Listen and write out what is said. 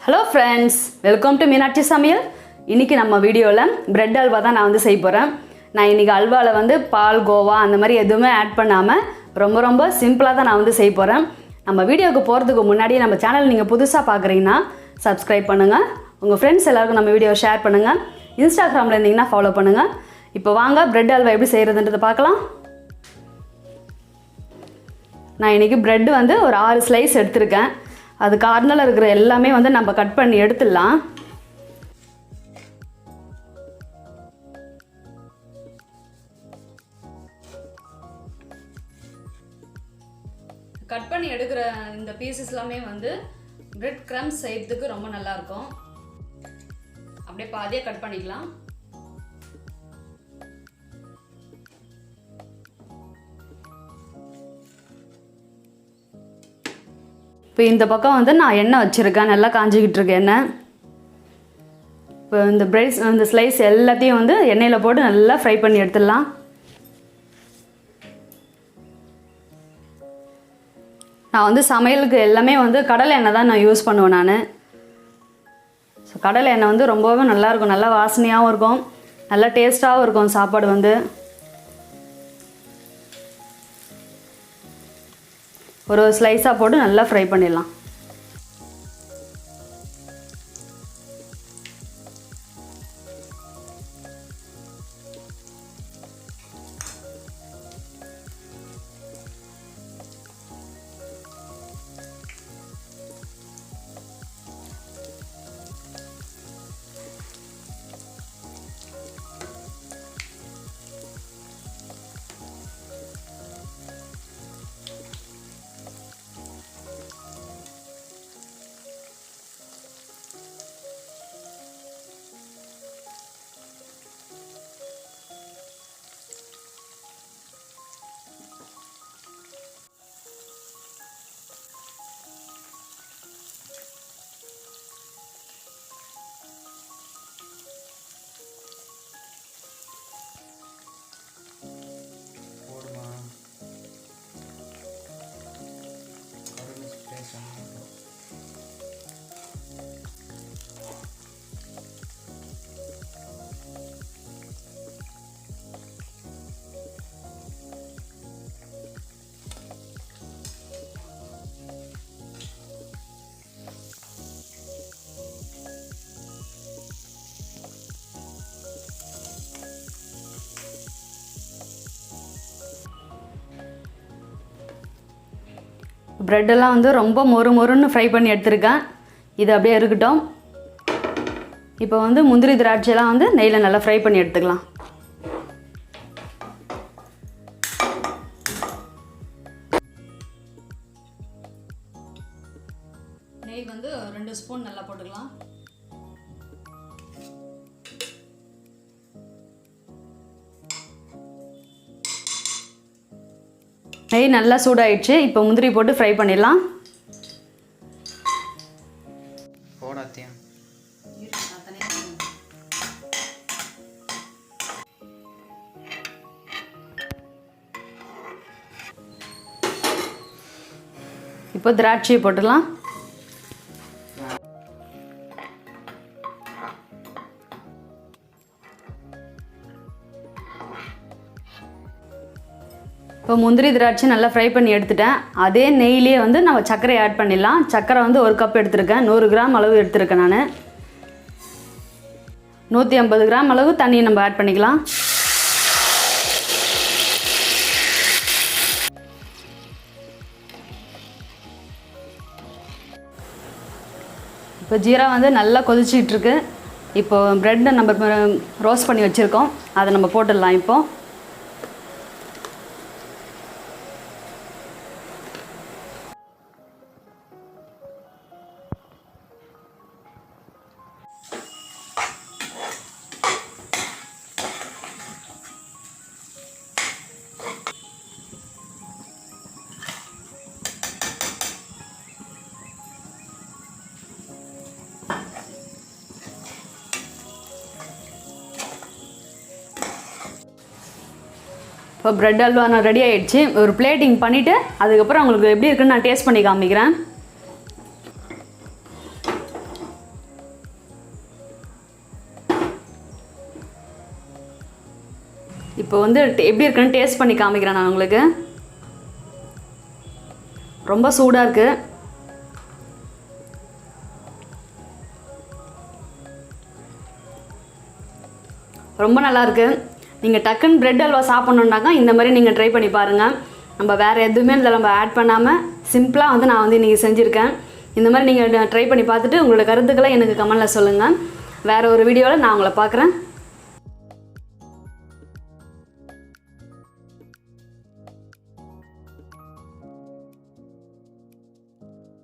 Hello friends, welcome to Meenakshi சமையல். இன்னைக்கு நம்ம வீடியோல பிரெட் அல்வா தான் நான் வந்து செய்ய போறேன். நான் இன்னைக்கு அல்வால வந்து பால் கோவா அந்த மாதிரி எதுவுமே ஆட் பண்ணாம ரொம்ப சிம்பிளா தான் நான் வந்து செய்ய போறேன். நம்ம வீடியோக்கு போறதுக்கு முன்னாடி நம்ம சேனல் நீங்க புதுசா பார்க்கறீங்கன்னா Subscribe பண்ணுங்க. உங்க फ्रेंड्स எல்லாருக்கும் நம்ம வீடியோ ஷேர் பண்ணுங்க. Instagramல இருந்தீங்கன்னா ஃபாலோ பண்ணுங்க. இப்போ வாங்க பிரெட் அல்வா எப்படி செய்யறதுன்றத பார்க்கலாம். நான் இன்னைக்கு பிரெட் வந்து ஒரு 6 ஸ்லைஸ் எடுத்துர்க்கேன். அது கார்னர்ல இருக்கிற எல்லாமே வந்து நம்ம கட் பண்ணி எடுத்துடலாம். கட் பண்ணி எடுக்கிற இந்த பீசஸ் எல்லாமே வந்து பிரெட் கிரம்ஸ் செய்யறதுக்கு ரொம்ப நல்லா இருக்கும். அப்படியே பாதியா கட் பண்ணிக்கலாம். இப்போ இந்த பக்கம் வந்து நான் எண்ணெய் வச்சிருக்கேன். நல்லா காஞ்சிக்கிட்டு இருக்கு எண்ணெய். இப்போ இந்த பிரெட்ஸ் அந்த ஸ்லைஸ் எல்லாத்தையும் வந்து எண்ணெயில போட்டு நல்லா ஃப்ரை பண்ணி எடுத்துடலாம். நான் வந்து சமையலுக்கு எல்லாமே வந்து கடலை எண்ணெய் தான் நான் யூஸ் பண்ணுவேன் நான். ஸோ கடலை எண்ணெய் வந்து ரொம்பவே நல்லா இருக்கும். நல்லா வாசனையாகவும் இருக்கும். நல்லா டேஸ்ட்டாகவும் இருக்கும் சாப்பாடு வந்து. ஒரு ஸ்லைஸாக போட்டு நல்லா ஃப்ரை பண்ணிடலாம். பிரெட் எல்லாம் வந்து ரொம்ப மொறுன்னு ஃப்ரை பண்ணி எடுத்துருக்கேன். இது அப்படியே இருக்கட்டும். இப்போ வந்து முந்திரி திராட்சையெல்லாம் வந்து நெய்யில் நல்லா ஃப்ரை பண்ணி எடுத்துக்கலாம். நெய் வந்து 2 ஸ்பூன் நல்லா போட்டுக்கலாம். நெய் நல்லா சூடாயிடுச்சு. இப்போ முந்திரி போட்டு ஃப்ரை பண்ணிடலாம். இப்போ திராட்சையை போட்டுடலாம். இப்போ முந்திரி திராட்சை நல்லா ஃப்ரை பண்ணி எடுத்துட்டேன். அதே நெய்லேயே வந்து நம்ம சர்க்கரை ஆட் பண்ணிடலாம். சர்க்கரை வந்து 1 கப் எடுத்துருக்கேன். 100 கிராம் அளவு எடுத்துருக்கேன் நான். 150 கிராம் அளவு தண்ணி நம்ம ஆட் பண்ணிக்கலாம். இப்போ ஜீரா வந்து நல்லா கொதிச்சிட்டு இருக்கு. இப்போ பிரெட்டை நம்ம ரோஸ்ட் பண்ணி வச்சுருக்கோம். அதை நம்ம போட்டுடலாம். இப்போ இப்போ பிரெட் அல்வா நான் ரெடி ஆகிடுச்சு. ஒரு பிளேட்டிங் பண்ணிவிட்டு அதுக்கப்புறம் உங்களுக்கு எப்படி இருக்குன்னு நான் டேஸ்ட் பண்ணி காமிக்கிறேன். இப்போ வந்து எப்படி இருக்குன்னு டேஸ்ட் பண்ணி காமிக்கிறேன் நான் உங்களுக்கு. ரொம்ப சூடாக இருக்குது. ரொம்ப நல்லா இருக்குது. நீங்கள் டக்குன்னு பிரெட் அல்வா சாப்பிட்ணுன்னாக்கா இந்த மாதிரி நீங்கள் ட்ரை பண்ணி பாருங்கள். நம்ம வேறு எதுவுமே இதில் நம்ம ஆட் பண்ணாமல் சிம்பிளாக வந்து நான் வந்து இன்றைக்கி செஞ்சுருக்கேன். இந்த மாதிரி நீங்கள் ட்ரை பண்ணி பார்த்துட்டு உங்களோட கருத்துக்களை எனக்கு கமெண்டில் சொல்லுங்கள். வேறு ஒரு வீடியோவில் நான் உங்களை பார்க்குறேன்.